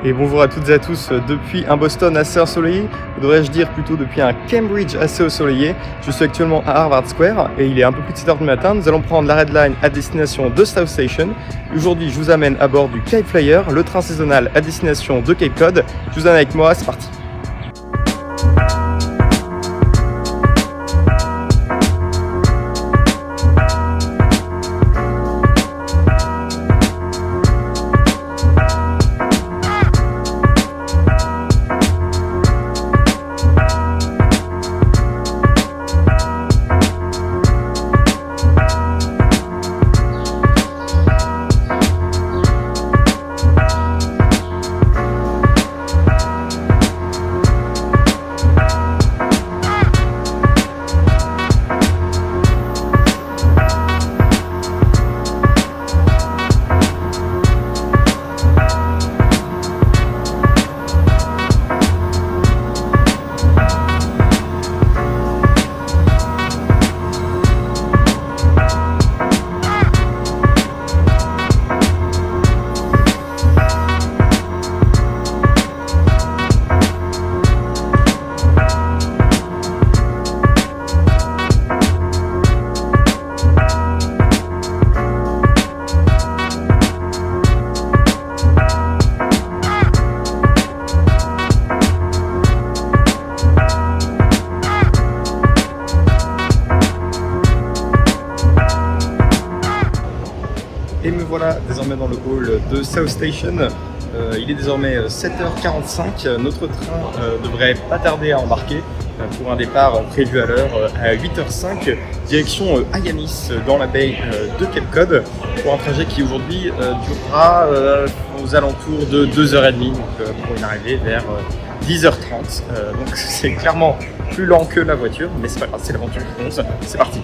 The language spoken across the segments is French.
Et bonjour à toutes et à tous depuis un Boston assez ensoleillé, ou devrais-je dire plutôt depuis un Cambridge assez ensoleillé. Je suis actuellement à Harvard Square et il est un peu plus de 7 h du matin. Nous allons prendre la Red Line à destination de South Station. Aujourd'hui, je vous amène à bord du Cape Flyer, le train saisonnal à destination de Cape Cod. Je vous amène avec moi, c'est parti. Et me voilà désormais dans le hall de South Station. Il est désormais 7h45. Notre train devrait pas tarder à embarquer pour un départ prévu à l'heure à 8h05, direction Hyannis dans la baie de Cape Cod, pour un trajet qui aujourd'hui durera aux alentours de 2h30, donc pour une arrivée vers 10h30. Donc c'est clairement plus lent que la voiture, mais c'est pas grave, c'est l'aventure qui compte. C'est parti.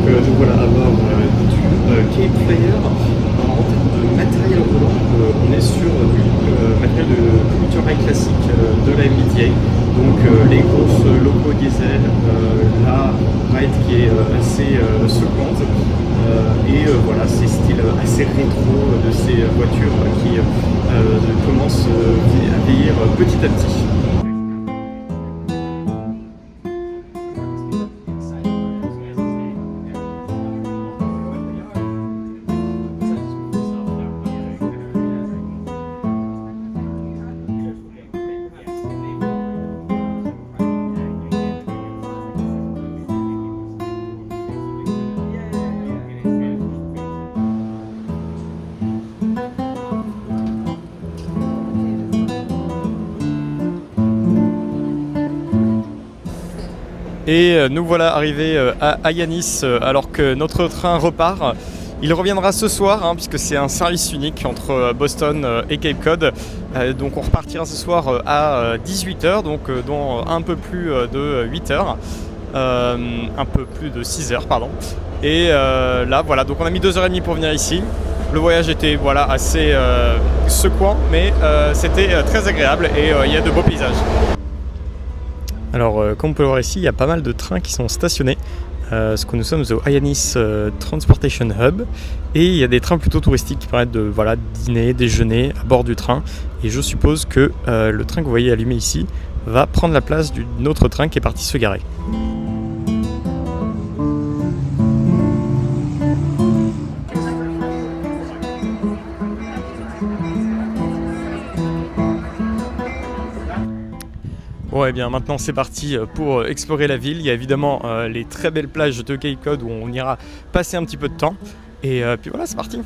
Nous voilà à bord du Cape Flyer. En termes de matériel roulant, on est sur du matériel de culturel classique de la MBTA. Donc les grosses locaux diesel, la ride qui est assez secouante. Voilà, ces styles assez rétro de ces voitures qui commencent à vieillir petit à petit. Et nous voilà arrivés à Hyannis alors que notre train repart. Il reviendra ce soir puisque c'est un service unique entre Boston et Cape Cod. Donc on repartira ce soir à 18h, donc dans un peu plus de 8h. Un peu plus de 6h, pardon. Et là, voilà, donc on a mis 2h30 pour venir ici. Le voyage était assez secouant, mais c'était très agréable et il y a de beaux paysages. Alors, comme on peut le voir ici, il y a pas mal de trains qui sont stationnés. Parce que nous sommes au Hyannis Transportation Hub et il y a des trains plutôt touristiques qui permettent de dîner, déjeuner à bord du train. Et je suppose que le train que vous voyez allumé ici va prendre la place d'une autre train qui est parti se garer. Bon, et bien maintenant c'est parti pour explorer la ville. Il y a évidemment les très belles plages de Cape Cod où on ira passer un petit peu de temps. Et puis voilà, c'est parti.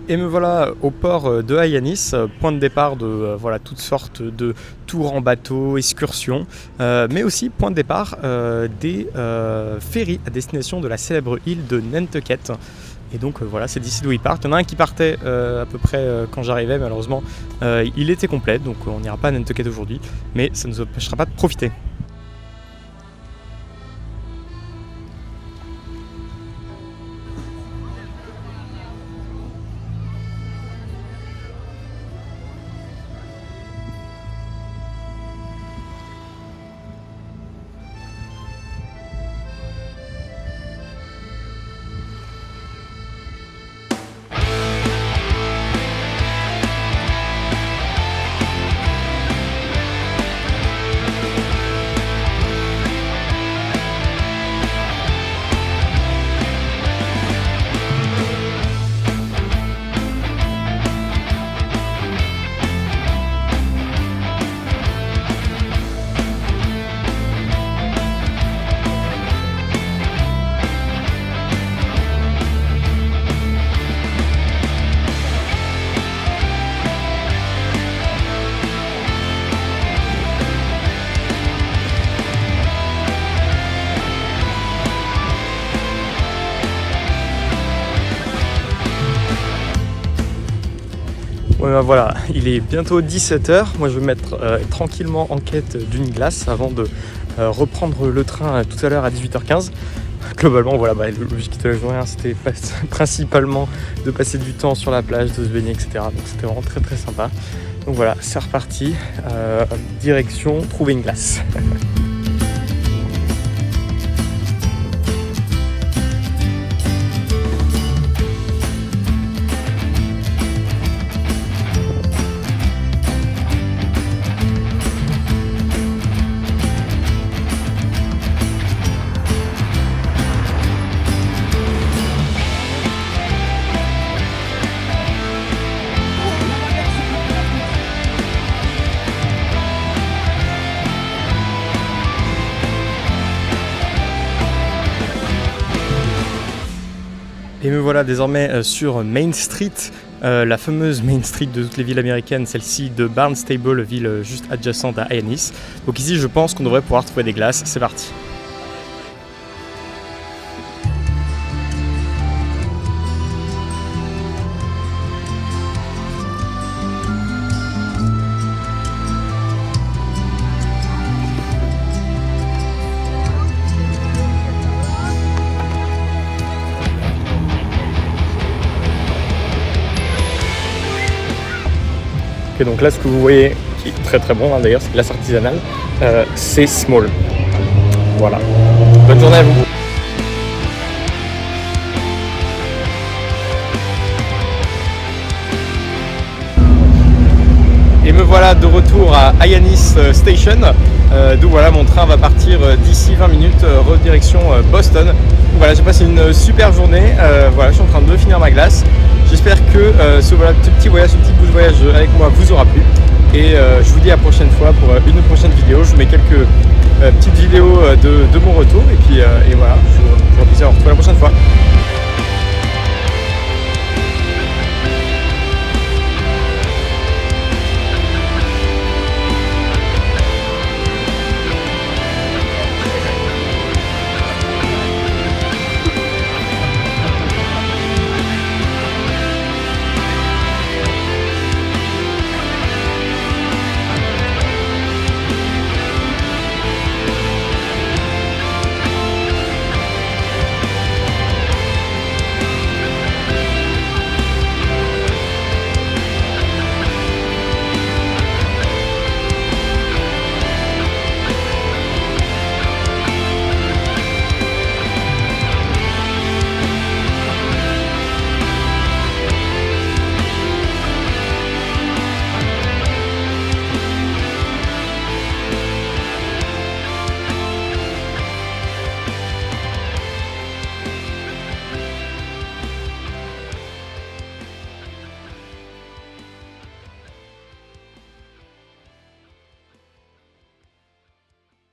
Et me voilà au port de Hyannis, point de départ de toutes sortes de tours en bateau, excursions, mais aussi point de départ des ferries à destination de la célèbre île de Nantucket. Et donc c'est d'ici d'où ils partent. Il y en a un qui partait à peu près quand j'arrivais, malheureusement il était complet, donc on n'ira pas à Nantucket aujourd'hui, mais ça ne nous empêchera pas de profiter. Ouais, voilà, il est bientôt 17h. Moi je vais me mettre tranquillement en quête d'une glace avant de reprendre le train tout à l'heure à 18h15. Globalement, le but de la journée, c'était principalement de passer du temps sur la plage, de se baigner, etc. Donc c'était vraiment très très sympa. Donc voilà, c'est reparti. Direction trouver une glace. Et me voilà désormais sur Main Street, la fameuse Main Street de toutes les villes américaines, celle-ci de Barnstable, ville juste adjacente à Hyannis. Donc ici je pense qu'on devrait pouvoir trouver des glaces, c'est parti. Et donc là, ce que vous voyez, qui est très très bon d'ailleurs, c'est glace artisanale, c'est Small. Voilà. Bonne journée à vous. Et me voilà de retour à Hyannis Station, d'où mon train va partir d'ici 20 minutes, redirection Boston. Donc voilà, j'ai passé une super journée, je suis en train de finir ma glace. J'espère que ce petit voyage, ce petit bout de voyage avec moi vous aura plu. Et je vous dis à la prochaine fois pour une prochaine vidéo. Je vous mets quelques petites vidéos de mon retour. Et puis et voilà, je vous dis à la prochaine fois.